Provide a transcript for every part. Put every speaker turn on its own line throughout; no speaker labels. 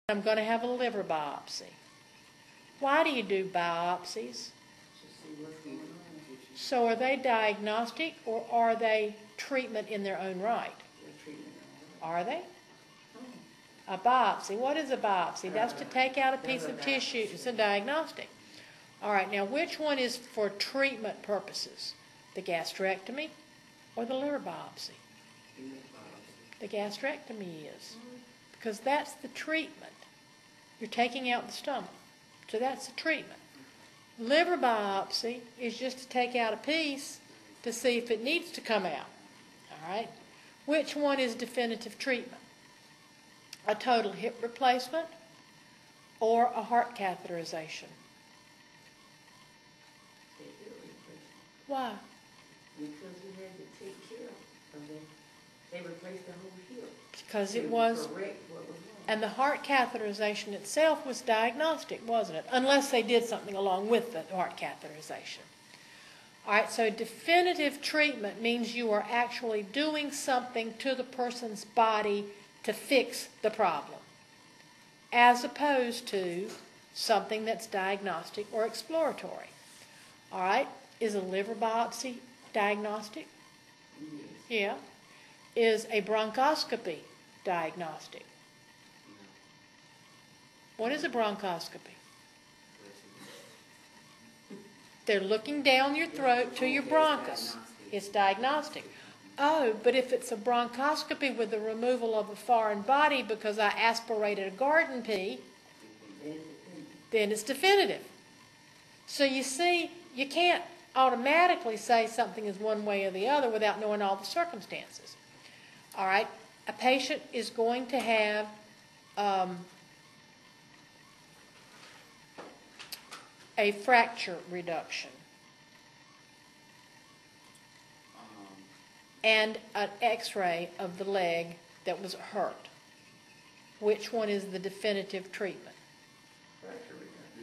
I'm going to have a liver biopsy. Why do you do biopsies? So are they diagnostic or are they treatment in their own right? Are they? A biopsy. What is a biopsy? That's to take out a piece of tissue. It's a diagnostic. All right, now which one is for treatment purposes? The gastrectomy or the liver biopsy? The gastrectomy is. Because that's the treatment. You're taking out the stomach. So that's the treatment. Liver biopsy is just to take out a piece to see if it needs to come out. All right? Which one is definitive treatment? A total hip replacement or a heart catheterization? Why?
Because you had to take care of them. They replaced the whole hip.
Because it was,
correct what was wrong.
And the heart catheterization itself was diagnostic, wasn't it? Unless they did something along with the heart catheterization. All right, so definitive treatment means you are actually doing something to the person's body to fix the problem, as opposed to something that's diagnostic or exploratory. All right, is a liver biopsy diagnostic?
Yes.
Yeah. Is a bronchoscopy diagnostic? What is a bronchoscopy? They're looking down your throat to your bronchus. It's diagnostic. Oh, but if it's a bronchoscopy with the removal of a foreign body because I aspirated a garden pea, then it's definitive. So you see, you can't automatically say something is one way or the other without knowing all the circumstances. All right, a patient is going to have a fracture reduction and an x-ray of the leg that was hurt. Which one is the definitive treatment?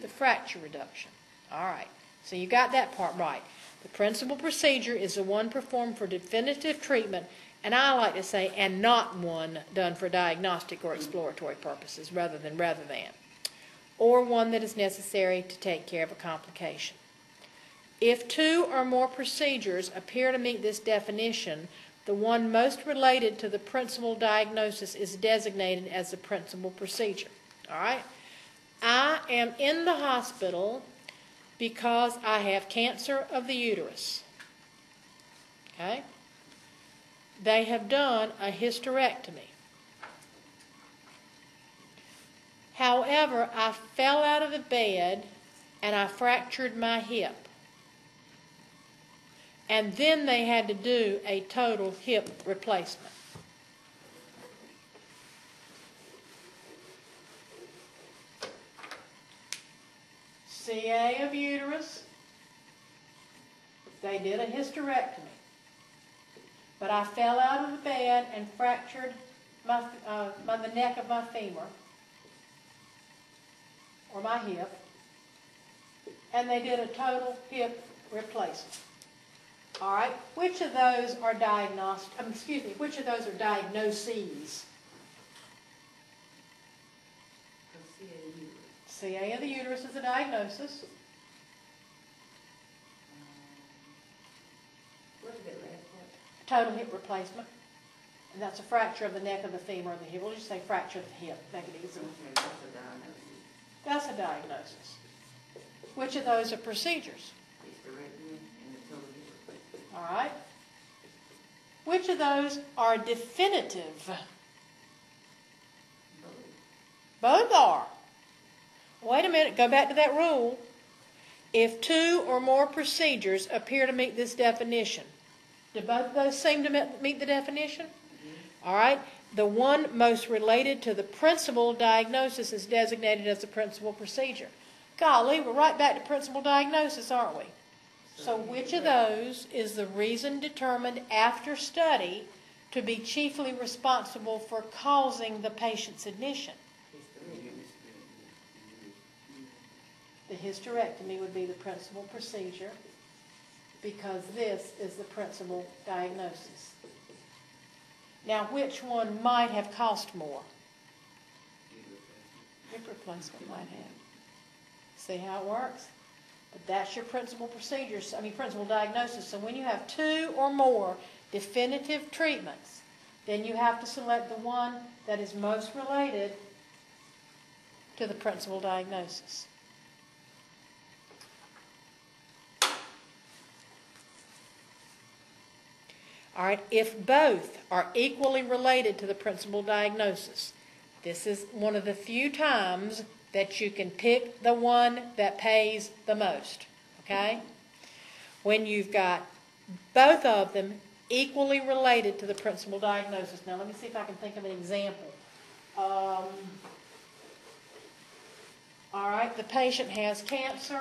The fracture reduction. All right, so you got that part right. The principal procedure is the one performed for definitive treatment, and I like to say, and not one done for diagnostic or exploratory purposes, rather than, or one that is necessary to take care of a complication. If two or more procedures appear to meet this definition, the one most related to the principal diagnosis is designated as the principal procedure. All right? I am in the hospital because I have cancer of the uterus. Okay? They have done a hysterectomy. However, I fell out of the bed and I fractured my hip. And then they had to do a total hip replacement. CA of uterus, they did a hysterectomy. But I fell out of the bed and fractured the neck of my femur, or my hip, and they did a total hip replacement. All right, which of those are which of those are diagnoses? CA of the uterus is a diagnosis.
What is that last part?
Total hip replacement. And that's a fracture of the neck of the femur or the hip. We'll just say fracture of the hip. Make it easy.
Okay, that's a diagnosis.
That's a diagnosis. Which of those are procedures?
Hysterectomy and the total hip replacement.
All right. Which of those are definitive? Both are. Wait a minute. Go back to that rule. If two or more procedures appear to meet this definition, do both of those seem to meet the definition? Mm-hmm. All right. The one most related to the principal diagnosis is designated as the principal procedure. Golly, we're right back to principal diagnosis, aren't we? So which of those is the reason determined after study to be chiefly responsible for causing the patient's admission? The hysterectomy would be the principal procedure because this is the principal diagnosis. Now, which one might have cost more? hip replacement might have. See how it works? But that's your principal procedures, principal diagnosis. So when you have 2 or more definitive treatments, then you have to select the one that is most related to the principal diagnosis. All right, if both are equally related to the principal diagnosis, this is one of the few times that you can pick the one that pays the most, okay? When you've got both of them equally related to the principal diagnosis. Now, let me see if I can think of an example. All right, the patient has cancer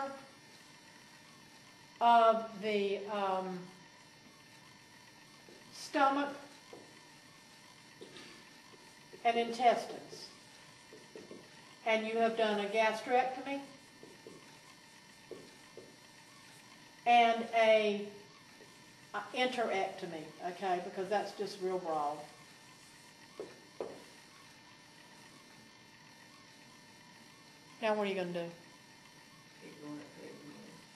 of the stomach and intestines, and you have done a gastrectomy and a enterectomy, okay, because that's just real broad. Now what are you going to do?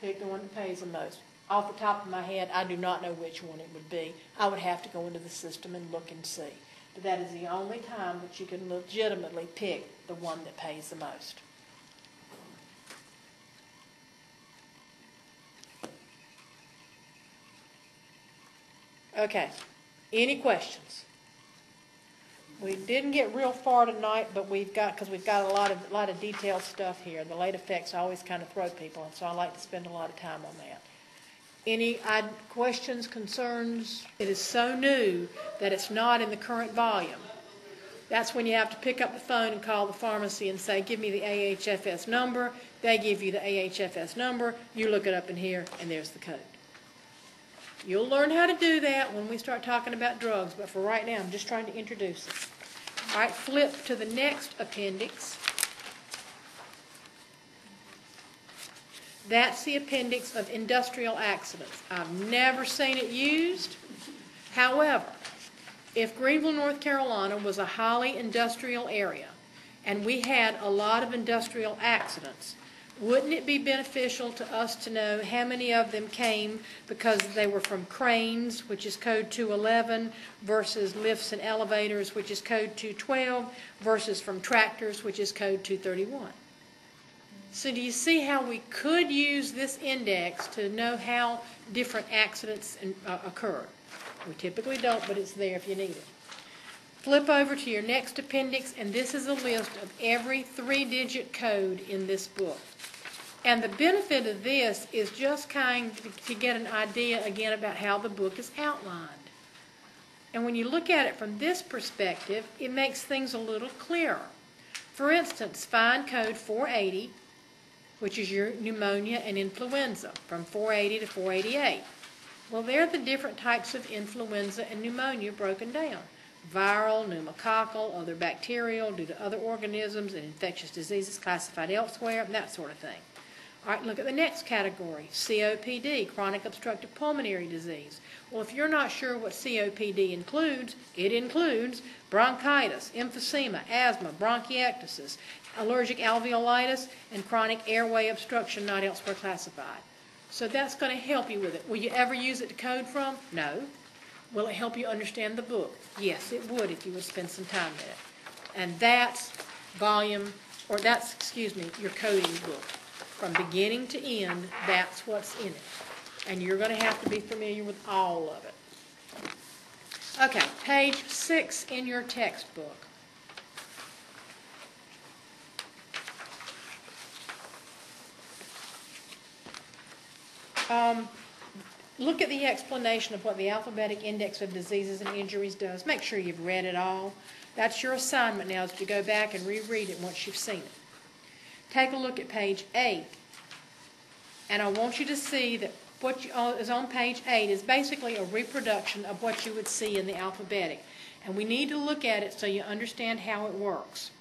Pick the one that pays the most. Off the top of my head, I do not know which one it would be. I would have to go into the system and look and see. But that is the only time that you can legitimately pick the one that pays the most. Okay, any questions? We didn't get real far tonight, but because we've got a lot of detailed stuff here. The late effects always kind of throw people, and so I like to spend a lot of time on that. Any questions, concerns? It is so new that it's not in the current volume. That's when you have to pick up the phone and call the pharmacy and say, give me the AHFS number. They give you the AHFS number. You look it up in here, and there's the code. You'll learn how to do that when we start talking about drugs, but for right now, I'm just trying to introduce it. All right, flip to the next appendix. That's the appendix of industrial accidents. I've never seen it used. However, if Greenville, North Carolina was a highly industrial area and we had a lot of industrial accidents, wouldn't it be beneficial to us to know how many of them came because they were from cranes, which is code 211, versus lifts and elevators, which is code 212, versus from tractors, which is code 231? So do you see how we could use this index to know how different accidents occur? We typically don't, but it's there if you need it. Flip over to your next appendix, and this is a list of every 3-digit code in this book. And the benefit of this is just kind of to get an idea, again, about how the book is outlined. And when you look at it from this perspective, it makes things a little clearer. For instance, find code 480, which is your pneumonia and influenza, from 480 to 488. Well, they're the different types of influenza and pneumonia broken down. Viral, pneumococcal, other bacterial, due to other organisms and infectious diseases classified elsewhere, and that sort of thing. All right, look at the next category, COPD, chronic obstructive pulmonary disease. Well, if you're not sure what COPD includes, it includes bronchitis, emphysema, asthma, bronchiectasis, allergic alveolitis, and chronic airway obstruction not elsewhere classified. So that's going to help you with it. Will you ever use it to code from? No. Will it help you understand the book? Yes, it would if you would spend some time in it. And that's your coding book. From beginning to end, that's what's in it. And you're going to have to be familiar with all of it. Okay, page 6 in your textbook. Look at the explanation of what the alphabetic index of diseases and injuries does. Make sure you've read it all. That's your assignment now, is to go back and reread it once you've seen it. Take a look at page 8. And I want you to see that what is on page 8 is basically a reproduction of what you would see in the alphabetic. And we need to look at it so you understand how it works.